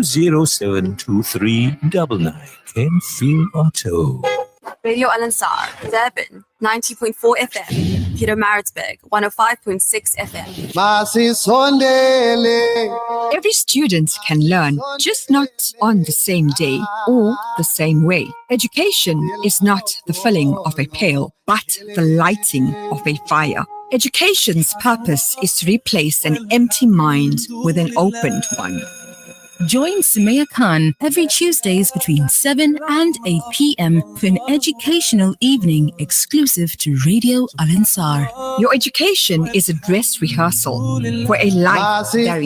072399 and feel Otto. Radio Al Ansar, Durban, 90.4 FM. Peter Maritzburg, 105.6 FM. Every student can learn, just not on the same day or the same way. Education is not the filling of a pail, but the lighting of a fire. Education's purpose is to replace an empty mind with an opened one. Join Sumaya Khan every Tuesdays between 7 and 8 p.m. for an educational evening exclusive to Radio Al Ansar. Your education is a dress rehearsal for a life that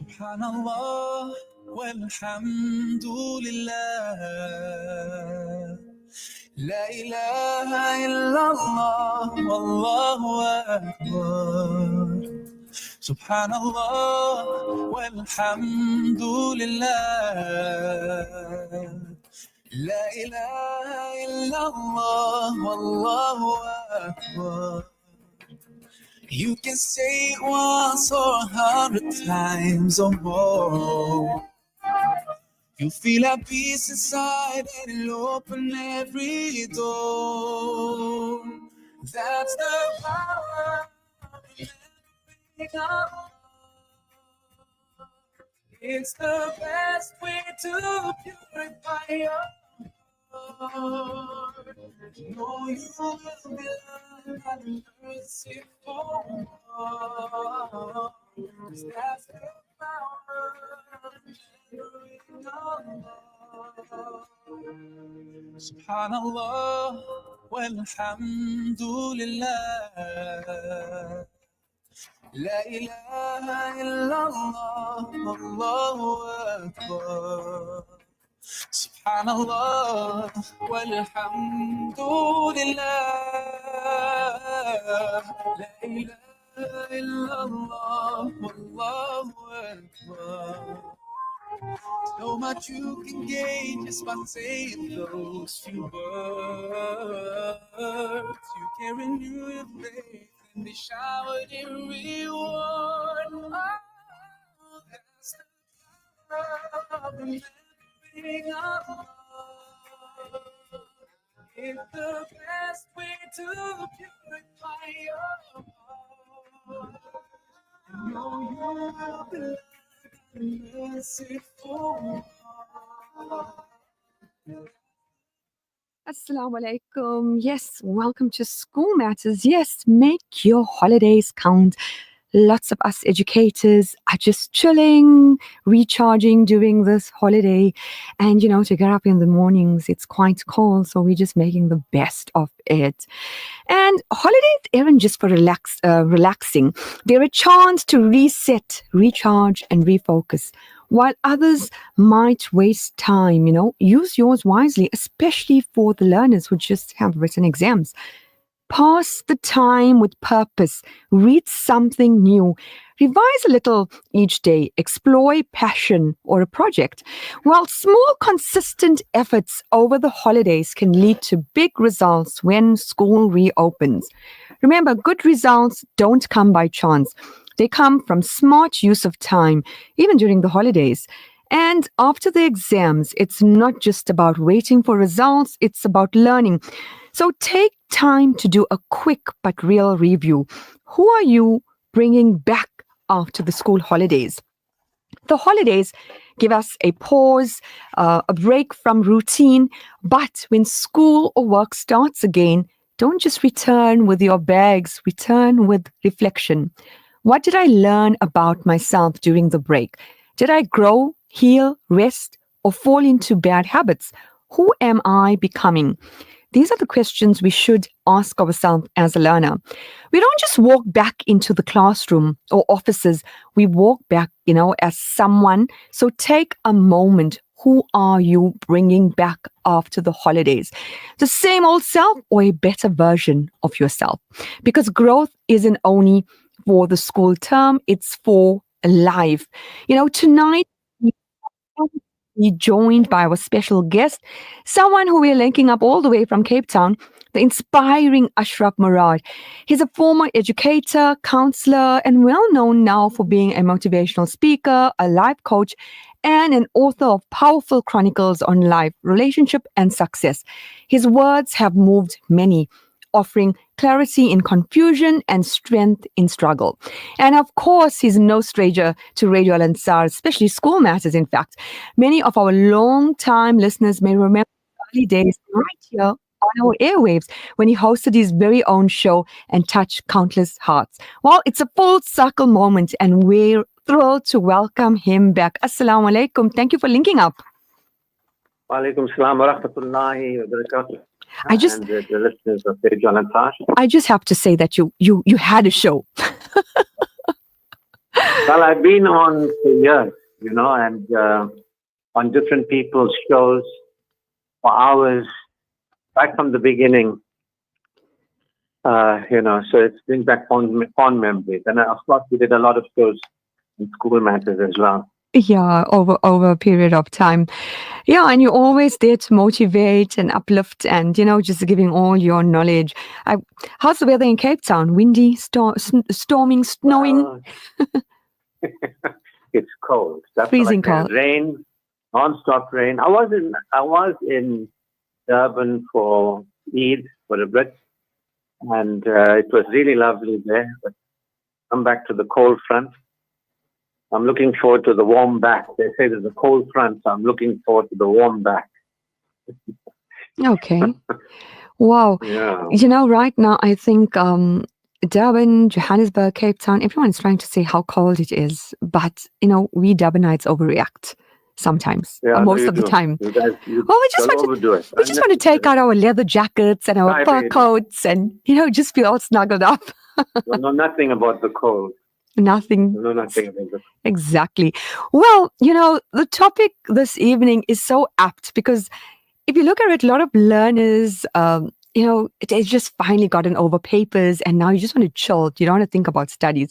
Subhanallah walhamdulillah, la ilaha illallah, wallahu akbar. Subhanallah walhamdulillah, la ilaha illallah, wallahu akbar. You can say it once or 100 times or more. You feel a peace inside and it'll open every door. That's the power of God. It's the best way to purify your heart. Know you will be loved by the merciful one. 'Cause that's the power of Allah. Subhanallah walhamdulillah, la ilaha illallah, Allahu akbar. Subhanallah walhamdulillah, la ilaha illallah, Allahu akbar. So much you can gain just by saying those few words. You can renew your faith and be showered in reward. Oh, that's the power of the living Allah. It's the best way to purify your heart. You know you will be Assalamu alaikum. Yes, welcome to School Matters. Yes, make your holidays count. Lots of us educators are just chilling, recharging during this holiday. And, to get up in the mornings, it's quite cold. So we're just making the best of it. And holidays aren't just for relaxing. They're a chance to reset, recharge, and refocus. While others might waste time, use yours wisely, especially for the learners who just have written exams. Pass the time with purpose. Read something new. Revise a little each day. Explore a passion or a project. While small, consistent efforts over the holidays can lead to big results when school reopens. Remember, good results don't come by chance. They come from smart use of time, even during the holidays. And after the exams, it's not just about waiting for results, it's about learning. So take time to do a quick but real review. Who are you bringing back after the school holidays? The holidays give us a pause, a break from routine. But when school or work starts again, don't just return with your bags, return with reflection. What did I learn about myself during the break? Did I grow, heal, rest, or fall into bad habits? Who am I becoming? These are the questions we should ask ourselves as a learner. We don't just walk back into the classroom or offices. We walk back, as someone. So take a moment. Who are you bringing back after the holidays? The same old self or a better version of yourself? Because growth isn't only for the school term, it's for life. Tonight, be joined by our special guest, someone who we're linking up all the way from Cape Town, the inspiring Ashraf Morad. He's a former educator, counselor, and well known now for being a motivational speaker, a life coach, and an author of powerful chronicles on life, relationship, and success. His words have moved many, offering clarity in confusion and strength in struggle. And of course, he's no stranger to Radio Al-Ansar, especially School Matters, in fact. Many of our long-time listeners may remember the early days right here on our airwaves when he hosted his very own show and touched countless hearts. Well, it's a full circle moment, and we're thrilled to welcome him back. Assalamu alaikum. Thank you for linking up. Wa alaikum salam wa rahmatullahi wa barakatuh. I just, And the listeners of Radio Al-Ansar. I just have to say that you had a show. Well, I've been on for years, and on different people's shows for hours, right from the beginning. So it's brings back fond memories. And of course, we did a lot of shows in School Matters as well. Yeah, over a period of time. Yeah, and you're always there to motivate and uplift and, just giving all your knowledge. How's the weather in Cape Town? Windy, storming, snowing? It's cold. That's Freezing like cold. Rain, non-stop rain. I was in Durban for Eid, for a bit, and it was really lovely there. But come back to the cold front. I'm looking forward to the warm back. They say there's a cold front, so I'm looking forward to the warm back. Okay. Wow. Yeah. Right now, I think Durban, Johannesburg, Cape Town, everyone's trying to say how cold it is. But, we Durbanites overreact sometimes, Yeah, or most you of the do. time. You guys, Well, we just don't overdo it. want to take out our leather jackets and our I fur really do. coats and, just feel all snuggled up. Don't know nothing about the cold. Nothing. Don't know nothing about the cold. Exactly. Well, the topic this evening is so apt because if you look at it, a lot of learners, it's just finally gotten over papers and now you just want to chill. You don't want to think about studies.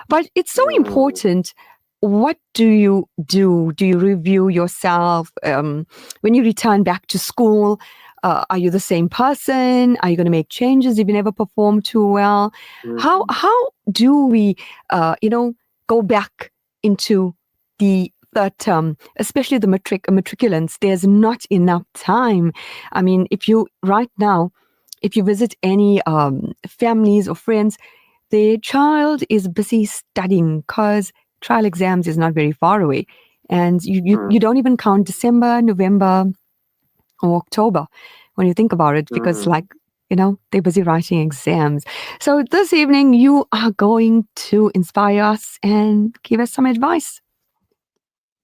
But it's so important. What do you do? Do you review yourself when you return back to school? Are you the same person? Are you going to make changes if you never perform too well? How do we, go back into the third term, especially the matriculants? There's not enough time. I mean, if you visit any families or friends, their child is busy studying because trial exams is not very far away. And you don't even count December, November, or October when you think about it, because they're busy writing exams. So this evening you are going to inspire us and give us some advice.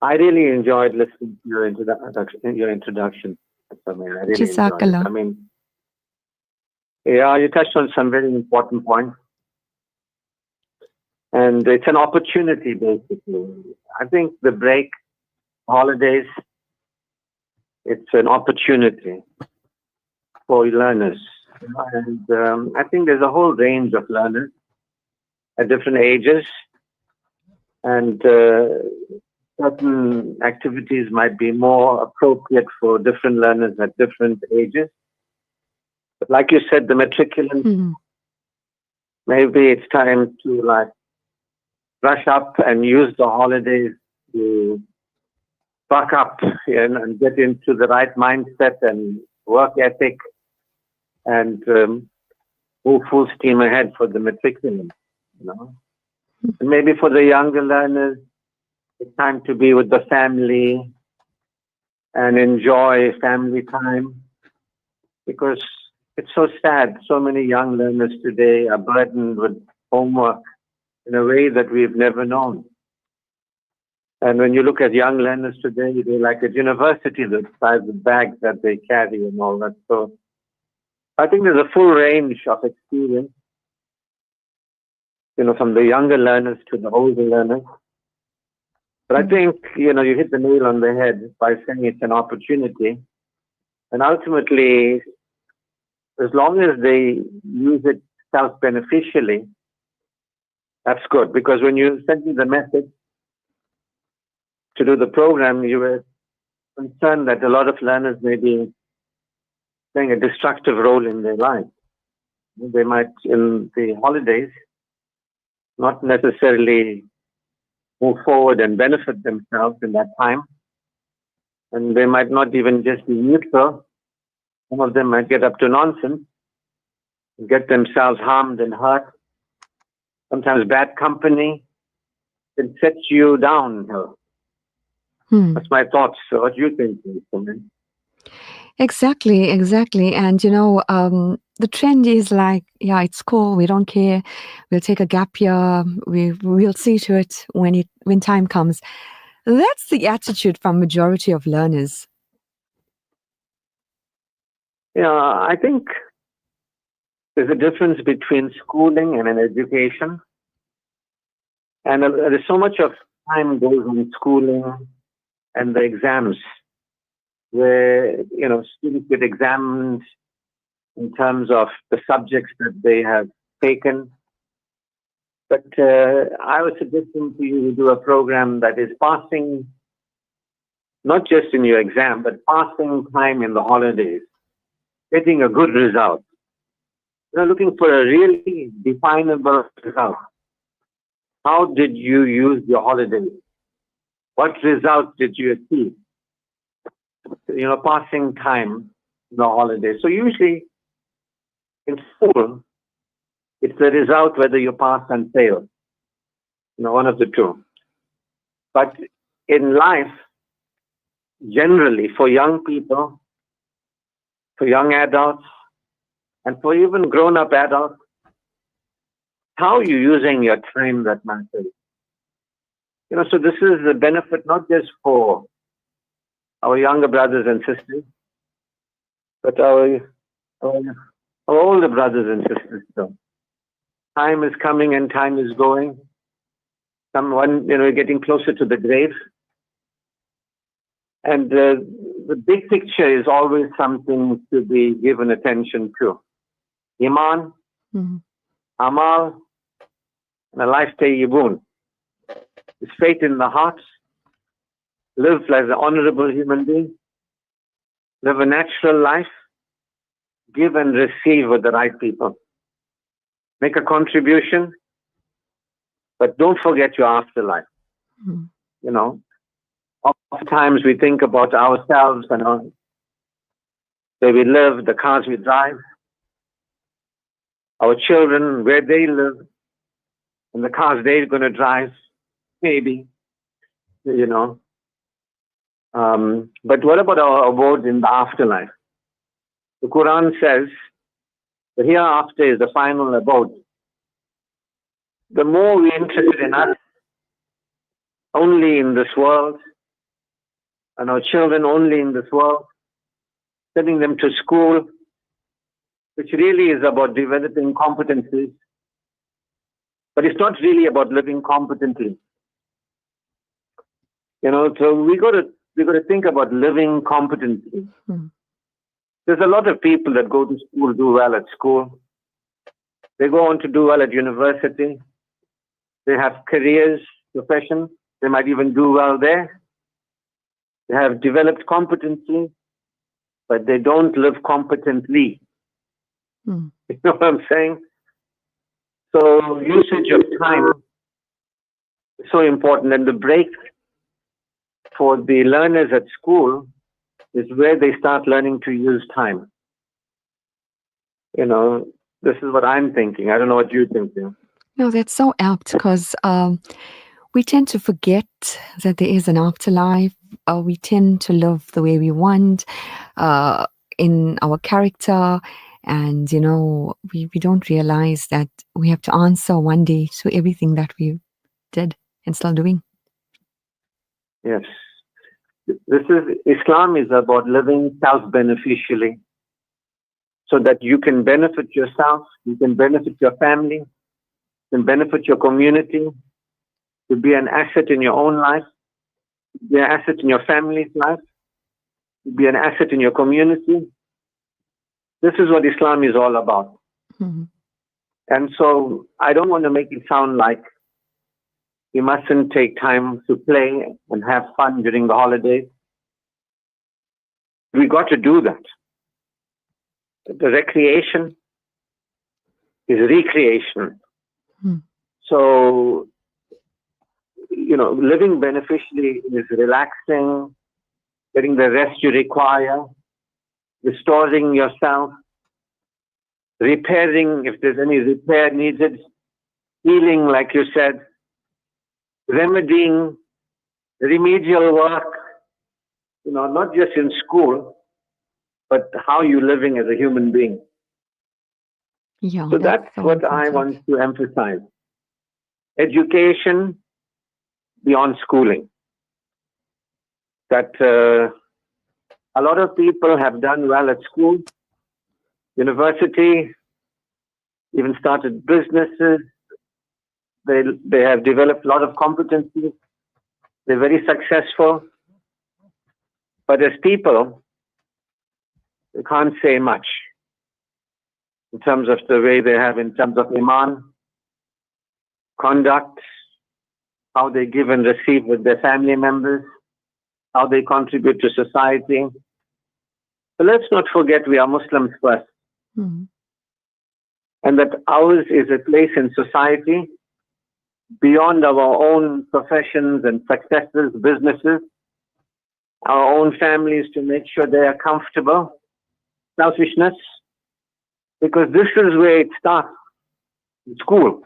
I really enjoyed listening to your introduction. Sumaya. I really enjoyed it. Jazakallah. I mean, you touched on some very important points. And it's an opportunity, basically. I think the break, holidays, it's an opportunity for learners. And I think there's a whole range of learners at different ages. And certain activities might be more appropriate for different learners at different ages. But like you said, the matriculant, maybe it's time to brush up and use the holidays to buck up and get into the right mindset and work ethic and move full steam ahead for the matriculant. And maybe for the younger learners, it's time to be with the family and enjoy family time, because it's so sad. So many young learners today are burdened with homework in a way that we've never known. And when you look at young learners today, they're like at university, the size of bags that they carry and all that. So I think there's a full range of experience, from the younger learners to the older learners. But I think, you hit the nail on the head by saying it's an opportunity. And ultimately, as long as they use it self-beneficially, that's good. Because when you sent me the message to do the program, you were concerned that a lot of learners may be playing a destructive role in their lives. They might, in the holidays, not necessarily move forward and benefit themselves in that time. And they might not even just be neutral. Some of them might get up to nonsense, get themselves harmed and hurt. Sometimes bad company can set you down. That's my thoughts. So what do you think, Sumaya? Exactly. And the trend is like, yeah, it's cool. We don't care. We'll take a gap year. We'll see to it when time comes. That's the attitude from majority of learners. Yeah, I think there's a difference between schooling and an education. And there's so much of time goes on schooling and the exams, where, students get examined in terms of the subjects that they have taken. But I was suggesting to you to do a program that is passing, not just in your exam, but passing time in the holidays, getting a good result. Looking for a really definable result. How did you use your holidays? What result did you achieve? Passing time in the holidays. So usually in school, it's the result whether you pass and fail. One of the two. But in life, generally, for young people, for young adults, and for even grown-up adults, how are you using your time that matters? So this is the benefit not just for our younger brothers and sisters, but our older brothers and sisters. So time is coming and time is going. Someone, getting closer to the grave. And the big picture is always something to be given attention to. Iman, Amal, and a life tayyibun. It's faith in the heart. Live as an honorable human being. Live a natural life. Give and receive with the right people. Make a contribution, but don't forget your afterlife. Oftentimes we think about ourselves and where we live, the cars we drive, our children, where they live, and the cars they're going to drive, maybe, But what about our abode in the afterlife? The Quran says the hereafter is the final abode. The more we're interested in us, only in this world, and our children only in this world, sending them to school, which really is about developing competencies, but it's not really about living competently. So we got to think about living competently. There's a lot of people that go to school, do well at school. They go on to do well at university. They have careers, professions. They might even do well there. They have developed competency, but they don't live competently. You know what I'm saying? So usage of time is so important. And the break for the learners at school is where they start learning to use time. This is what I'm thinking. I don't know what you think. No, that's so apt because we tend to forget that there is an afterlife. We tend to live the way we want in our character. And, we don't realize that we have to answer one day to everything that we did and still doing. Yes. Islam is about living self-beneficially so that you can benefit yourself, you can benefit your family, you can benefit your community, to be an asset in your own life, to be an asset in your family's life, to be an asset in your community. This is what Islam is all about. And so I don't want to make it sound like we mustn't take time to play and have fun during the holidays. we got to do that. The recreation is recreation. So, living beneficially is relaxing, getting the rest you require, restoring yourself, repairing if there's any repair needed, healing, like you said, remedying, remedial work, not just in school, but how you're living as a human being. Yeah, So that's what I want to emphasize. Education beyond schooling. That a lot of people have done well at school, university, even started businesses. They have developed a lot of competencies. They're very successful. But as people, they can't say much in terms of the way they have, in terms of iman, conduct, how they give and receive with their family members, how they contribute to society. But let's not forget we are Muslims first. And that ours is a place in society beyond our own professions and successes, businesses, our own families, to make sure they are comfortable. Selfishness, because this is where it starts in school.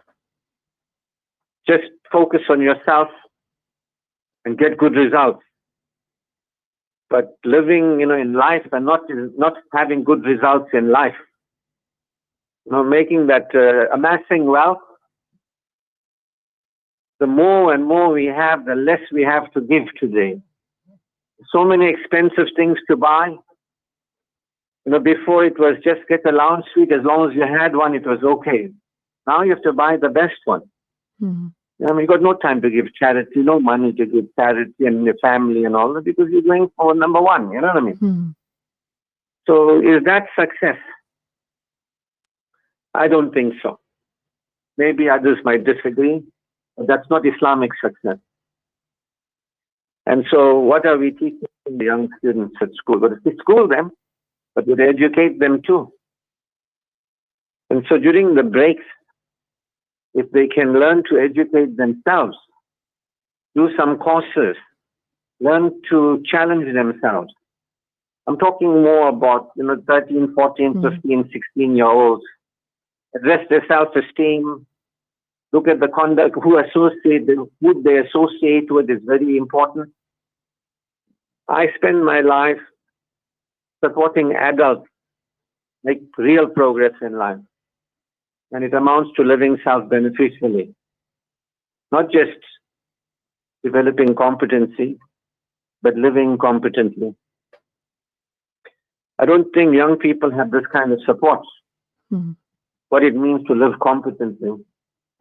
Just focus on yourself and get good results. But living, in life and not having good results in life, making that amassing wealth. The more and more we have, the less we have to give today. So many expensive things to buy. Before it was just get a lounge suite. As long as you had one, it was okay. Now you have to buy the best one. You got no time to give charity, no money to give charity and your family and all that, because you're going for number one. You know what I mean? So is that success? I don't think so. Maybe others might disagree, but that's not Islamic success. And so what are we teaching the young students at school? We school them, but we educate them too. And so during the breaks, if they can learn to educate themselves, do some courses, learn to challenge themselves. I'm talking more about, 13, 14, 15, 16-year-olds. Address their self-esteem. Look at the conduct, who they associate with is very important. I spend my life supporting adults make real progress in life. And it amounts to living self-beneficially. Not just developing competency, but living competently. I don't think young people have this kind of support. What it means to live competently.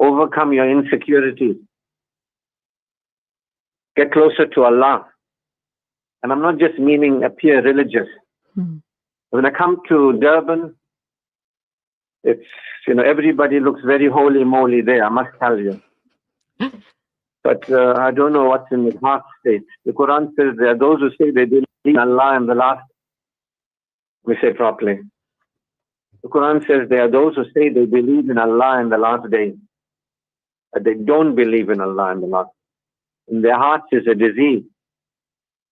Overcome your insecurities. Get closer to Allah. And I'm not just meaning appear religious. When I come to Durban, it's, everybody looks very holy moly there, I must tell you. But I don't know what's in the heart state. The Quran says there are those who say they believe in Allah and the last. Let me say properly. The Quran says there are those who say they believe in Allah and the last day, but they don't believe in Allah and the last. In their hearts is a disease.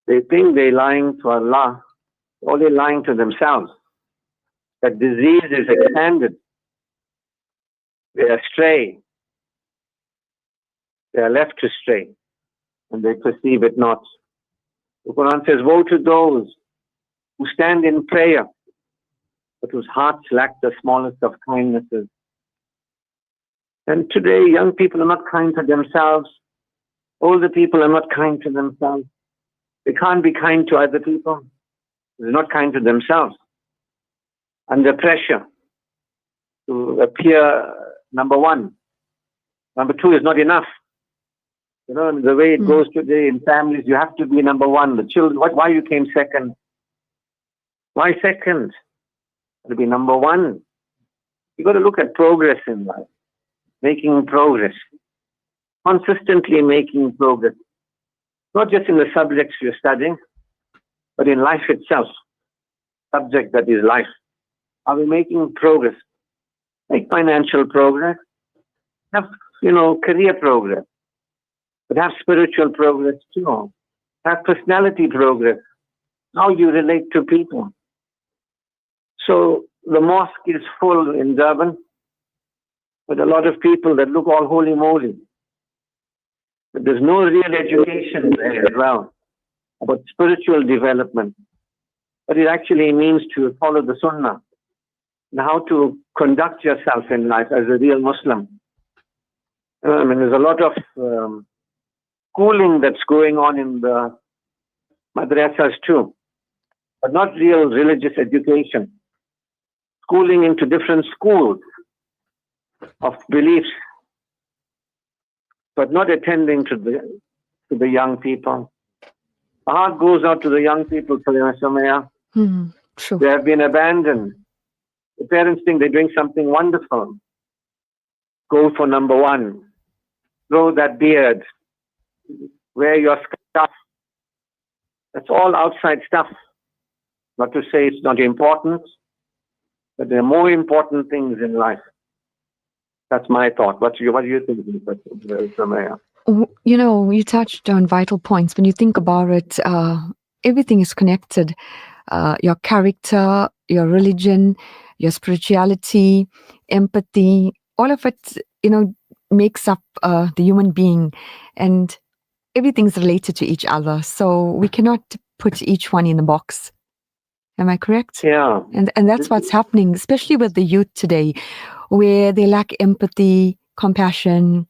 They think they're lying to Allah, only lying to themselves. That disease is expanded. They are stray. They are left to stray, and they perceive it not. The Quran says, woe to those who stand in prayer, but whose hearts lack the smallest of kindnesses. And today, young people are not kind to themselves. Older people are not kind to themselves. They can't be kind to other people. They're not kind to themselves. Under pressure to appear number one. Number two is not enough. The way it goes today in families, you have to be number one. The children, why you came second? Why second? To be number one. You got to look at progress in life. Making progress. Consistently making progress. Not just in the subjects you're studying, but in life itself. subject that is life. Are we making progress? Make financial progress. Have, career progress. But have spiritual progress too. Have personality progress. How you relate to people. So the mosque is full in Durban with a lot of people that look all holy moly. But there's no real education there as well about spiritual development. What it actually means to follow the Sunnah and how to conduct yourself in life as a real Muslim. There's a lot of schooling that's going on in the madrasas too, but not real religious education. Schooling into different schools of beliefs, but not attending to the young people. My heart goes out to the young people, Sumaya. Sure. They have been abandoned. The parents think they're doing something wonderful. Go for number one. Grow that beard. Wear your scarf. That's all outside stuff. Not to say it's not important, but there are more important things in life. That's my thought. What do you think, Sumaya? You touched on vital points. When you think about it, everything is connected. Your character, your religion, your spirituality, empathy, all of it, makes up the human being, and everything's related to each other. So we cannot put each one in a box. Am I correct? Yeah. And that's what's happening, especially with the youth today, where they lack empathy, compassion,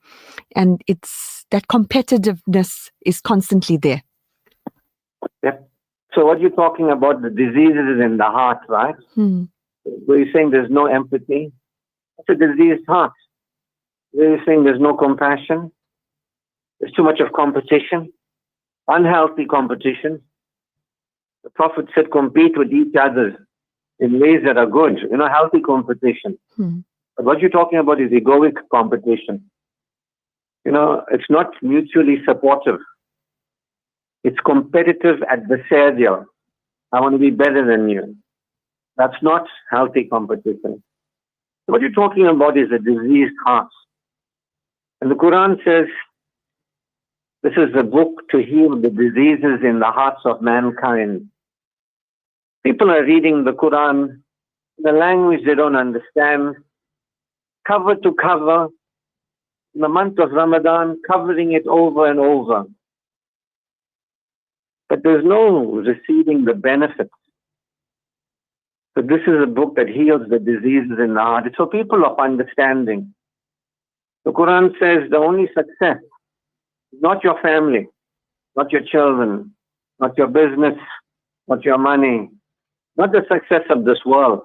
and it's that competitiveness is constantly there. Yep. So what you're talking about, the diseases in the heart, right? Where you're saying there's no empathy. It's a diseased heart. Where you're saying there's no compassion. There's too much of competition. Unhealthy competition. The Prophet said compete with each other in ways that are good. Healthy competition. But what you're talking about is egoic competition. It's not mutually supportive. It's competitive adversarial. I want to be better than you. That's not healthy competition. What you're talking about is a diseased heart. And the Quran says, this is a book to heal the diseases in the hearts of mankind. People are reading the Quran in a language they don't understand, cover to cover, in the month of Ramadan, covering it over and over. But there's no receiving the benefits. So this is a book that heals the diseases in the heart. It's for people of understanding. The Quran says the only success is not your family, not your children, not your business, not your money, not the success of this world,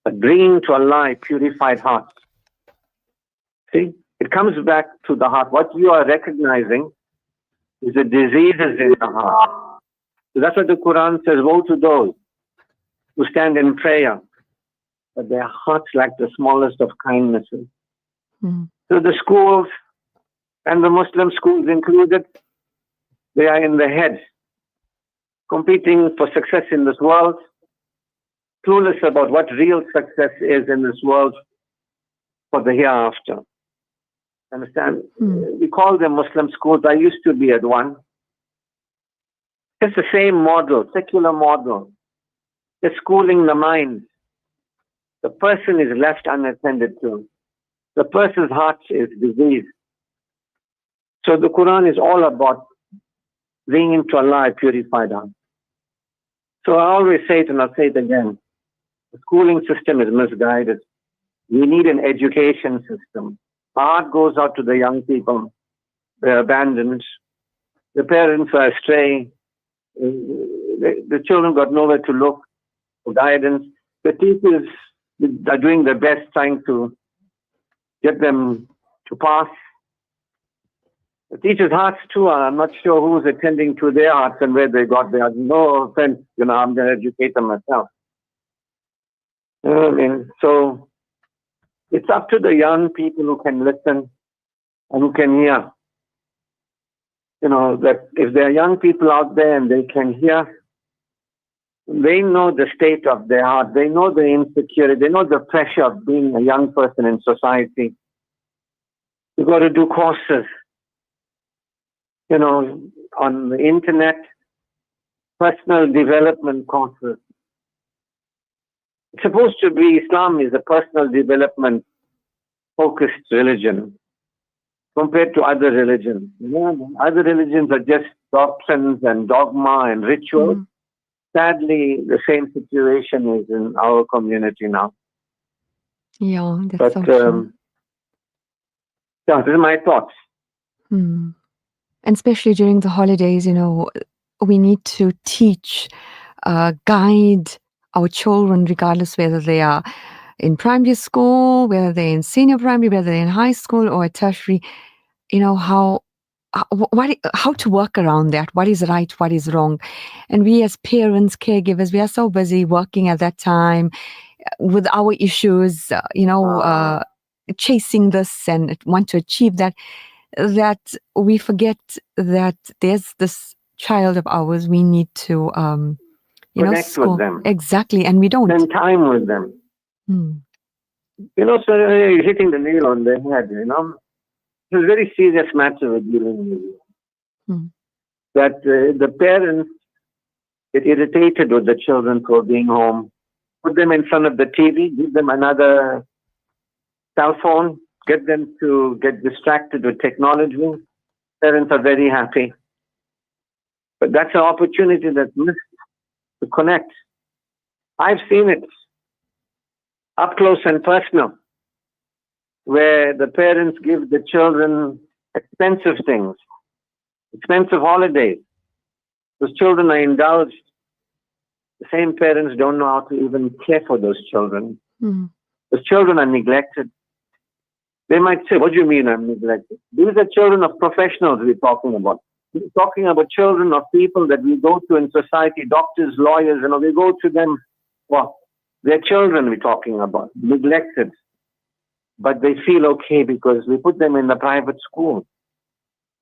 but bringing to Allah purified hearts. See, it comes back to the heart. What you are recognizing is the diseases in the heart. So that's what the Quran says, woe to those who stand in prayer, but their hearts lack the smallest of kindnesses. So the schools, and the Muslim schools included, they are in the head, competing for success in this world, clueless about what real success is in this world for the hereafter. Understand? We call them Muslim schools. I used to be at one. It's the same model, secular model. They're schooling the mind. The person is left unattended to. The person's heart is diseased. So the Quran is all about bringing to Allah a purified heart. So I always say it and I'll say it again. The schooling system is misguided. We need an education system. My heart goes out to the young people. They're abandoned. The parents are astray. The children got nowhere to look for guidance. The teachers are doing their best trying to get them to pass. The teachers' hearts too, I'm not sure who's attending to their hearts and where they got their hearts. No offense, I'm going to educate them myself. So it's up to the young people who can listen and who can hear. That if there are young people out there and they can hear, They know the state of their heart. They know the insecurity. They know the pressure of being a young person in society. You got to do courses, on the internet, personal development courses. It's supposed to be, Islam is a personal development focused religion compared to other religions. Other religions are just doctrines and dogma and rituals. Sadly, the same situation is in our community now. Yeah, that's so true. These are my thoughts. And especially during the holidays, we need to teach, guide our children, regardless whether they are in primary school, whether they're in senior primary, whether they're in high school or at tertiary, how to work around that. What is right, what is wrong. And we as parents, caregivers, we are so busy working at that time with our issues, chasing this and want to achieve that we forget that there's this child of ours we need to connect with them. Exactly, and we don't spend time with them. So you're hitting the nail on the head. It's a very serious matter we're dealing with. That the parents get irritated with the children for being home. Put them in front of the TV, give them another cell phone, get them to get distracted with technology. Parents are very happy. But that's an opportunity that's missed to connect. I've seen it up close and personal, where the parents give the children expensive things, expensive holidays. Those children are indulged. The same parents don't know how to even care for those children. Those children are neglected. They might say, what do you mean I'm neglected? These are children of professionals we're talking about. We're talking about children of people that we go to in society, doctors, lawyers, we go to them. Well, they're children we're talking about, neglected. But they feel okay because we put them in the private school.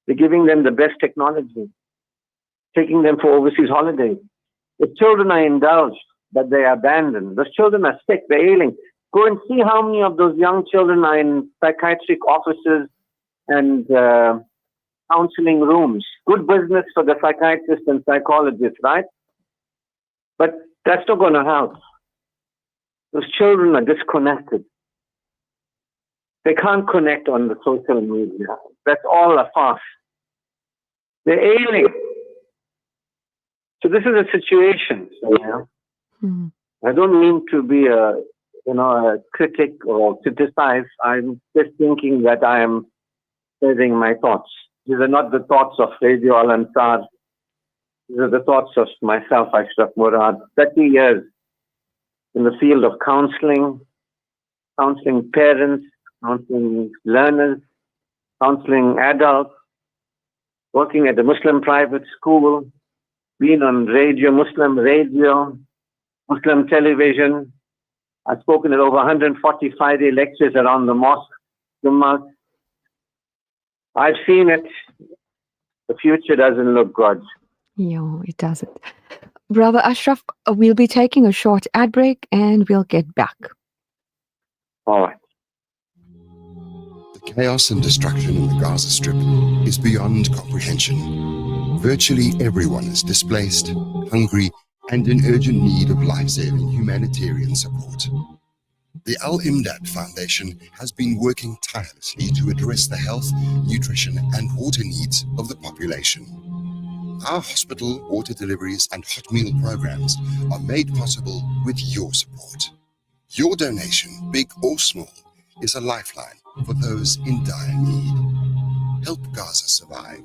We're giving them the best technology, taking them for overseas holidays. The children are indulged, but they are abandoned. Those children are sick, they're ailing. Go and see how many of those young children are in psychiatric offices and counseling rooms. Good business for the psychiatrists and psychologists, right? But that's not going to help. Those children are disconnected. They can't connect on the social media. That's all a farce. They're ailing. So this is a situation. I don't mean to be a critic or criticize. I'm just thinking that I am sharing my thoughts. These are not the thoughts of Radio Al Ansar. These are the thoughts of myself, Ashraf Morad. 30 years in the field of counseling parents, counseling learners, counseling adults, working at a Muslim private school, being on radio, Muslim television. I've spoken at over 140 Friday lectures around the mosque. I've seen it. The future doesn't look good. No, it doesn't. Brother Ashraf, we'll be taking a short ad break and we'll get back. All right. The chaos and destruction in the Gaza Strip is beyond comprehension. Virtually everyone is displaced, hungry, and in urgent need of life-saving humanitarian support. The Al-Imdad Foundation has been working tirelessly to address the health, nutrition, and water needs of the population. Our hospital, water deliveries, and hot meal programs are made possible with your support. Your donation, big or small, is a lifeline for those in dire need. Help Gaza survive.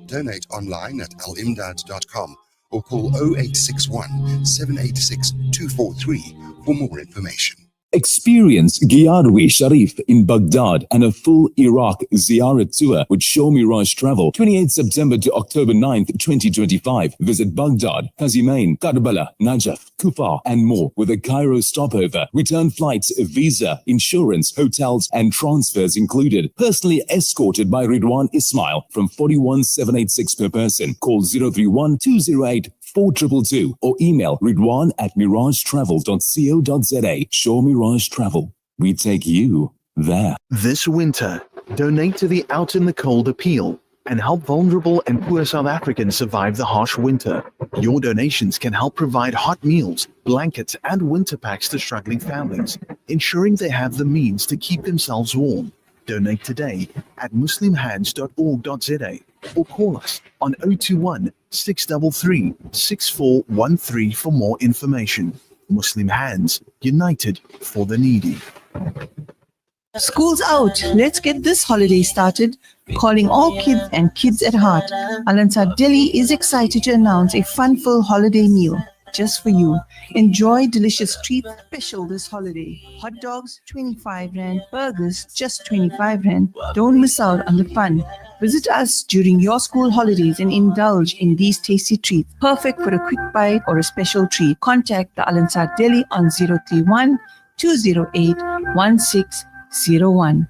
Donate online at alimdad.com or call 0861 786 243 for more information. Experience Giyarwi Sharif in Baghdad and a full Iraq Ziyarat tour with Show Mirage Travel, 28 September to October 9th, 2025. Visit Baghdad, Kazimain, Karbala, Najaf, Kufa, and more with a Cairo stopover. Return flights, visa, insurance, hotels, and transfers included. Personally escorted by Ridwan Ismail from 41,786 per person. Call 031 208 4222 or email ridwan@miragetravel.co.za. Show Mirage Travel. We take you there. This winter, donate to the Out in the Cold appeal and help vulnerable and poor South Africans survive the harsh winter. Your donations can help provide hot meals, blankets, and winter packs to struggling families, ensuring they have the means to keep themselves warm. Donate today at muslimhands.org.za or call us on 021 633 6413 for more information. Muslim Hands, united for the needy. School's out. Let's get this holiday started. Calling all kids and kids at heart. Al-Ansar Delhi is excited to announce a fun-filled holiday meal just for you. Enjoy delicious treats special this holiday. Hot dogs, 25 Rand. Burgers, just 25 Rand. Don't miss out on the fun. Visit us during your school holidays and indulge in these tasty treats. Perfect for a quick bite or a special treat. Contact the Al-Ansar Delhi on 031 208 1601.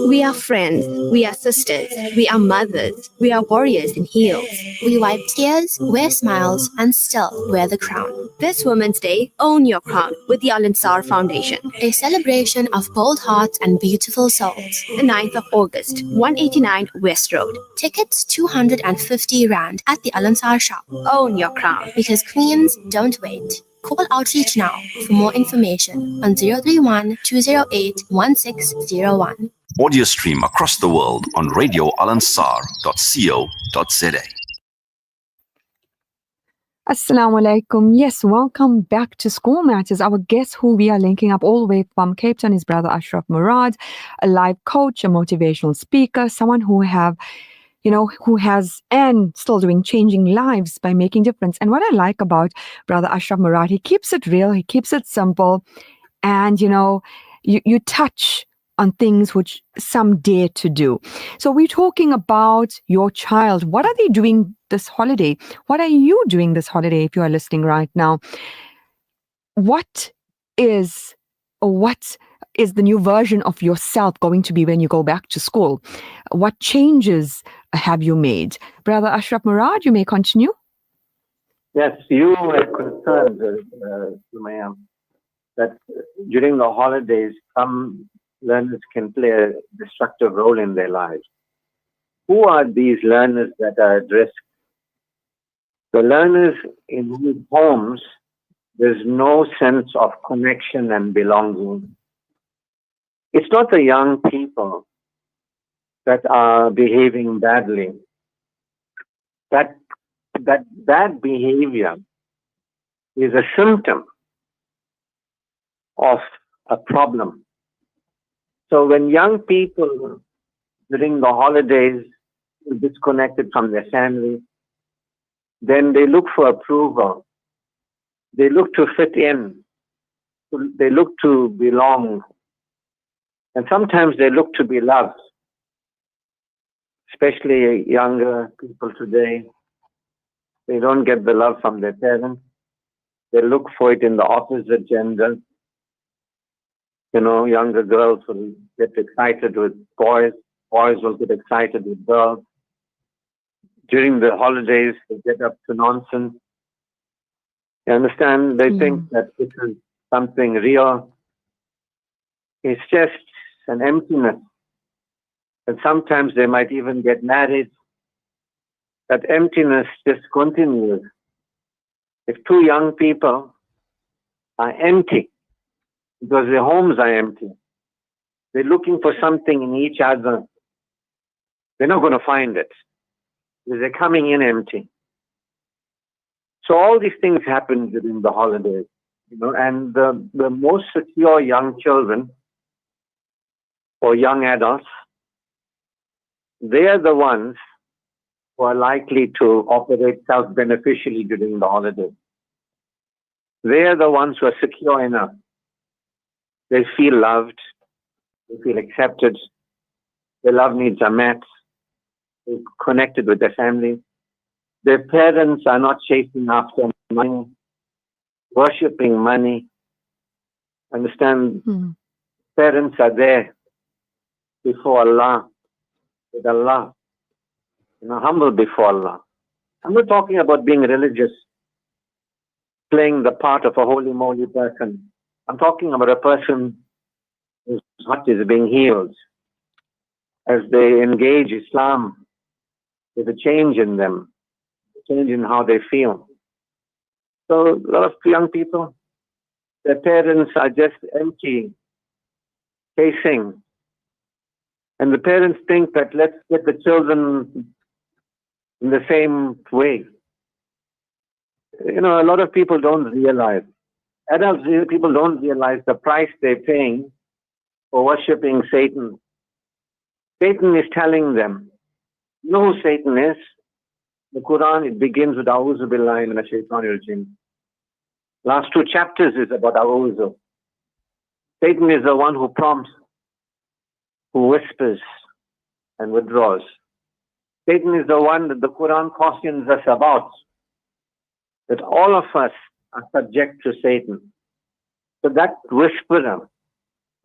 We are friends, we are sisters, we are mothers, we are warriors in heels. We wipe tears, wear smiles, and still wear the crown. This Women's Day, own your crown with the Al Ansar Foundation, a celebration of bold hearts and beautiful souls. The 9th of August, 189 West Road. Tickets 250 Rand at the Al Ansar shop. Own your crown, because queens don't wait. Call Outreach now for more information on 031 208 1601. Audio stream across the world on radioalansar.co.za. Assalamu alaikum. Yes, welcome back to School Matters. Our guest who we are linking up all the way from Cape Town is Brother Ashraf Morad, a life coach, a motivational speaker, someone who has and still doing changing lives by making difference. And what I like about Brother Ashraf Morad, he keeps it real, he keeps it simple, and you touch on things which some dare to do. So we're talking about your child. What are they doing this holiday? What are you doing this holiday if you are listening right now? What is the new version of yourself going to be when you go back to school? What changes have you made? Brother Ashraf Morad, you may continue. Yes, you were concerned, Sumaya, that during the holidays, some learners can play a destructive role in their lives. Who are these learners that are at risk? The learners in whose homes there's no sense of connection and belonging. It's not the young people that are behaving badly. That bad behavior is a symptom of a problem. So when young people during the holidays are disconnected from their family, then they look for approval. They look to fit in. They look to belong. And sometimes they look to be loved. Especially younger people today, they don't get the love from their parents. They look for it in the opposite gender. Younger girls will get excited with boys. Boys will get excited with girls. During the holidays, they get up to nonsense. You understand? They think that this is something real. It's just an emptiness. And sometimes they might even get married. That emptiness just continues. If two young people are empty, because their homes are empty, they're looking for something in each other, they're not going to find it, because they're coming in empty. So all these things happen during the holidays, and the most secure young children or young adults, they are the ones who are likely to operate self-beneficially during the holidays. They are the ones who are secure enough. They feel loved, they feel accepted, their love needs are met, they're connected with their family. Their parents are not chasing after money, worshipping money. Understand? Parents are there before Allah, with Allah, humble before Allah. I'm not talking about being religious. playing the part of a holy moly person. I'm talking about a person whose heart is being healed as they engage Islam. There's a change in them, a change in how they feel. So a lot of young people, their parents are just empty, chasing. And the parents think that let's get the children in the same way. You know, a lot of people don't realize, people don't realize the price they're paying for worshipping Satan. Satan is telling them, you know who Satan is? The Quran, it begins with A'udhu Billahi Minash Shaitanir Rajim. Last 2 chapters is about A'udhu. Satan is the one who prompts, who whispers and withdraws. Satan is the one that the Quran cautions us about, that all of us are subject to Satan. So that whisperer,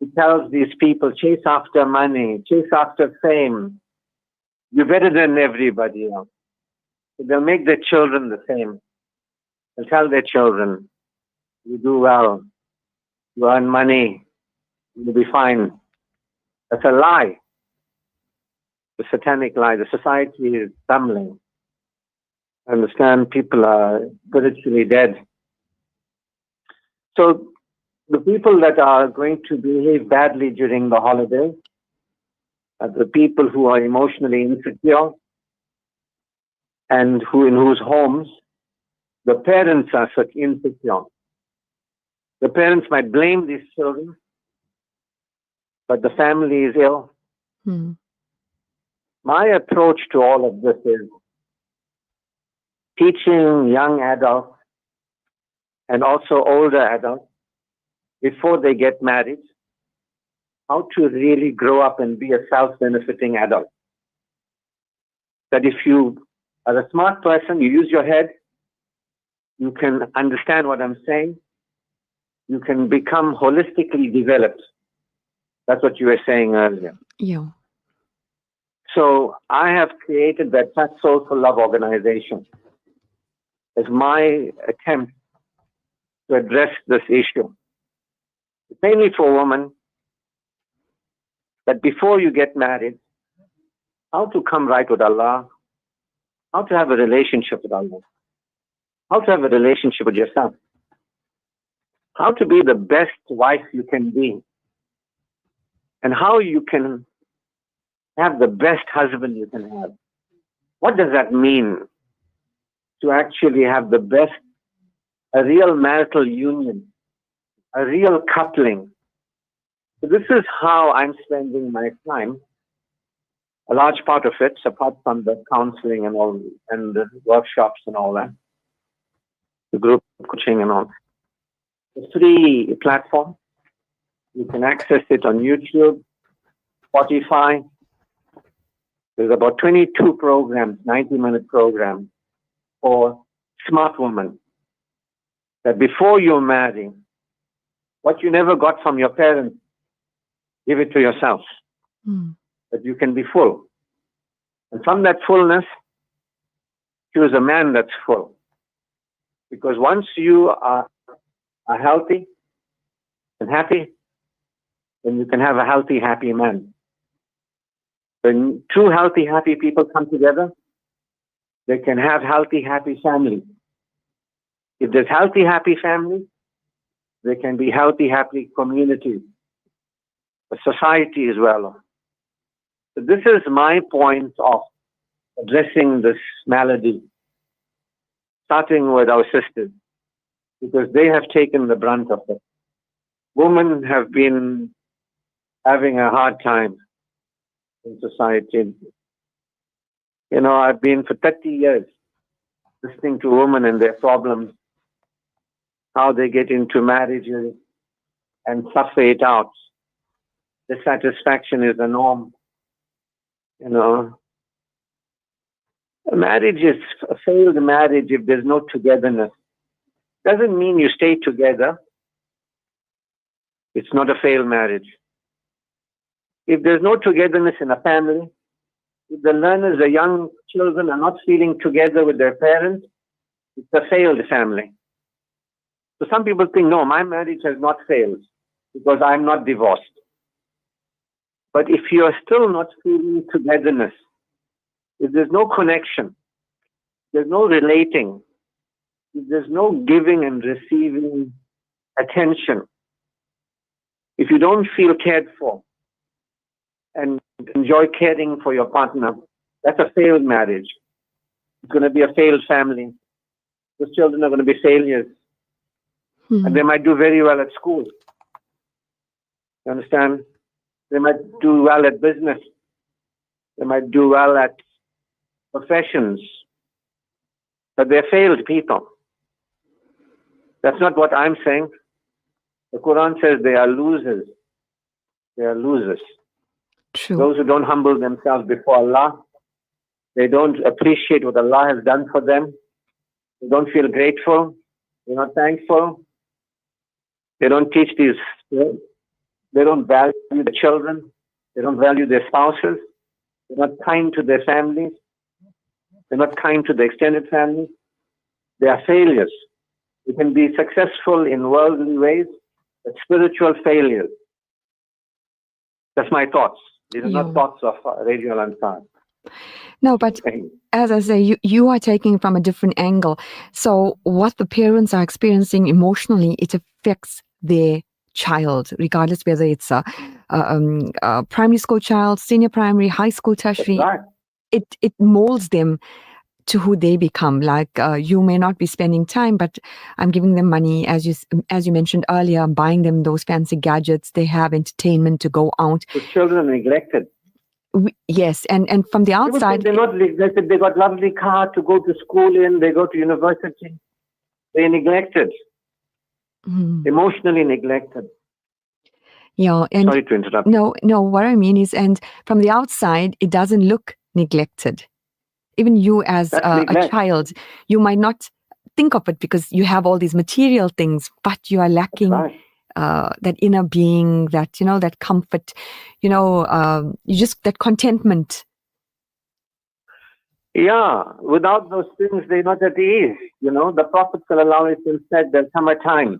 he tells these people, chase after money, chase after fame. You're better than everybody else. So they'll make their children the same. They'll tell their children, you do well, you earn money, you'll be fine. That's a lie. The satanic lie. The society is tumbling. I understand people are spiritually dead. So the people that are going to behave badly during the holiday are the people who are emotionally insecure and in whose homes the parents are insecure. The parents might blame these children, but the family is ill. My approach to all of this is teaching young adults and also older adults before they get married how to really grow up and be a self-benefiting adult. That if you are a smart person, you use your head, you can understand what I'm saying, you can become holistically developed. That's what you were saying earlier. Yeah. So I have created that Touch Soulful Love organization as my attempt to address this issue. It's mainly for women, that before you get married, how to come right with Allah, how to have a relationship with Allah, how to have a relationship with yourself, how to be the best wife you can be, and how you can have the best husband you can have. What does that mean to actually have the best, a real marital union, a real coupling? So this is how I'm spending my time. A large part of it, apart from the counseling and all, and the workshops and all that, the group coaching and all. The free platform. You can access it on YouTube, Spotify. There's about 22 programs, 90-minute programs for smart women. That before you marry, what you never got from your parents, give it to yourself. That you can be full. And from that fullness, choose a man that's full. Because once you are healthy and happy, then you can have a healthy, happy man. When 2 healthy, happy people come together, they can have healthy, happy families. If there's healthy, happy families, there can be healthy, happy communities, a society as well. So this is my point of addressing this malady, starting with our sisters, because they have taken the brunt of it. Women have been having a hard time in society. You know, I've been for 30 years listening to women and their problems, how they get into marriages and suffer it out. Dissatisfaction is the norm. You know, a marriage is a failed marriage if there's no togetherness. Doesn't mean you stay together. It's not a failed marriage. If there's no togetherness in a family, if the learners, the young children are not feeling together with their parents, it's a failed family. So some people think, no, my marriage has not failed because I'm not divorced. But if you are still not feeling togetherness, if there's no connection, there's no relating, if there's no giving and receiving attention, if you don't feel cared for and enjoy caring for your partner, that's a failed marriage. It's going to be a failed family. Those children are going to be failures. And they might do very well at school. You understand? They might do well at business. They might do well at professions. But they're failed people. That's not what I'm saying. The Quran says they are losers. They are losers. True. Those who don't humble themselves before Allah, they don't appreciate what Allah has done for them. They don't feel grateful. They're not thankful. They don't teach these. They don't value the children. They don't value their spouses. They're not kind to their families. They're not kind to the extended families. They are failures. You can be successful in worldly ways, but spiritual failures. That's my thoughts. These are not thoughts of Radio Al-Ansar. No, but as I say, you are taking it from a different angle. So what the parents are experiencing emotionally, it affects their child, regardless whether it's a primary school child, senior primary, high school, tertiary. Right. It molds them to who they become. Like you may not be spending time, but I'm giving them money, as you mentioned earlier. I'm buying them those fancy gadgets. They have entertainment to go out. The children are neglected. Yes, and from the outside, they're not neglected. They got lovely car to go to school in. They go to university. They're neglected. Emotionally neglected. Yeah, and sorry to interrupt. No. What I mean is, and from the outside, it doesn't look neglected. Even you, as a child, you might not think of it because you have all these material things, but you are lacking that inner being, that that comfort, you just that contentment. Yeah, without those things, they're not at ease. The Prophet ﷺ said there'll come a time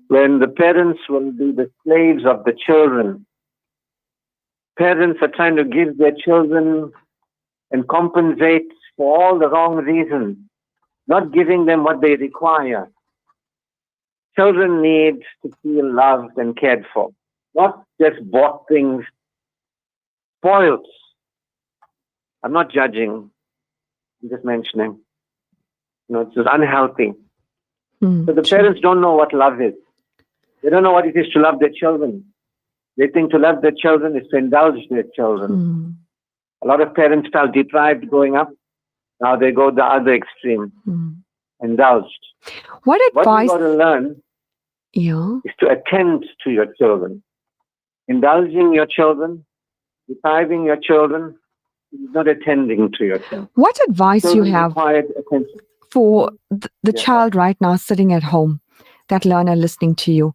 when the parents will be the slaves of the children. Parents are trying to give their children and compensate for all the wrong reasons, not giving them what they require. Children need to feel loved and cared for, not just bought things, spoiled. I'm not judging, I'm just mentioning. It's just unhealthy. So the parents don't know what love is. They don't know what it is to love their children. They think to love their children is to indulge their children. A lot of parents felt deprived growing up. Now they go the other extreme, indulged. What advice? What you got to learn is to attend to your children. Indulging your children, depriving your children, is not attending to your children. What advice children you have for the child right now sitting at home, that learner listening to you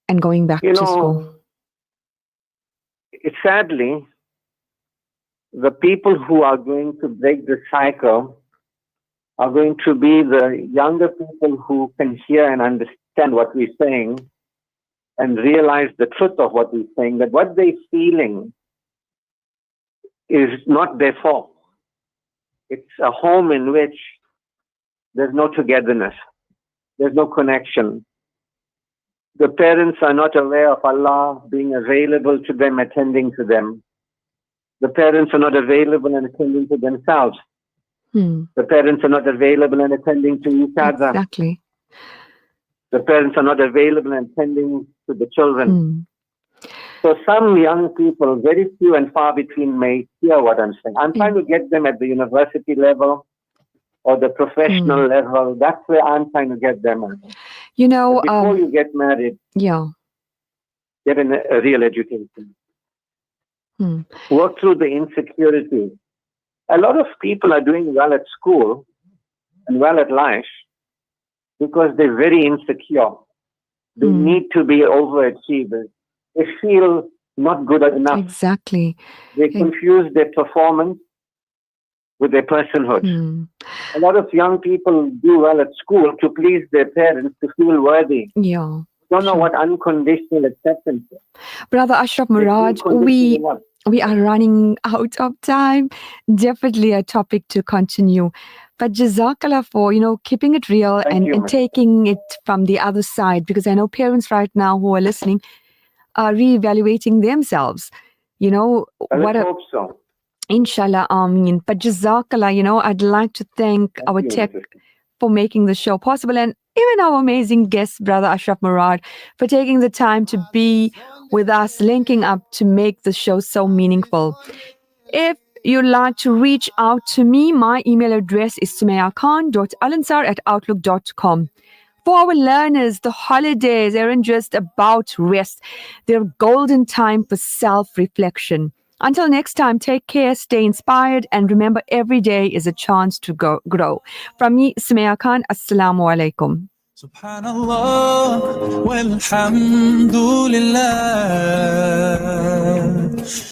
and going back to school? Sadly, the people who are going to break the cycle are going to be the younger people who can hear and understand what we're saying and realize the truth of what we're saying, that what they're feeling is not their fault. It's a home in which there's no togetherness. There's no connection. The parents are not aware of Allah being available to them, attending to them. The parents are not available and attending to themselves. The parents are not available and attending to each other. Exactly. The parents are not available and attending to the children. So some young people, very few and far between, may hear what I'm saying. I'm trying to get them at the university level or the professional level. That's where I'm trying to get them at. Before you get married, get a real education. Work through the insecurity. A lot of people are doing well at school and well at life because they're very insecure. They need to be overachievers. They feel not good enough. Exactly. They confuse their performance with their personhood. Mm. A lot of young people do well at school to please their parents, to feel worthy. Yeah. Don't know what unconditional acceptance is. Brother Ashraf Morad, we are running out of time. Definitely a topic to continue. But Jazakallah for, keeping it real and taking it from the other side, because I know parents right now who are listening are reevaluating themselves. I hope so. Inshallah, Ameen. But Jazakallah, I'd like to thank our tech for making the show possible, and even our amazing guest, Brother Ashraf Morad, for taking the time to be with us, linking up to make the show so meaningful. If you'd like to reach out to me, my email address is sumayakhan.alansar@outlook.com. For our learners, the holidays aren't just about rest. They're a golden time for self-reflection. Until next time, take care, stay inspired, and remember every day is a chance to grow. From me, Sumaya Khan, Assalamu alaikum. Subhanallah, walhamdulillah.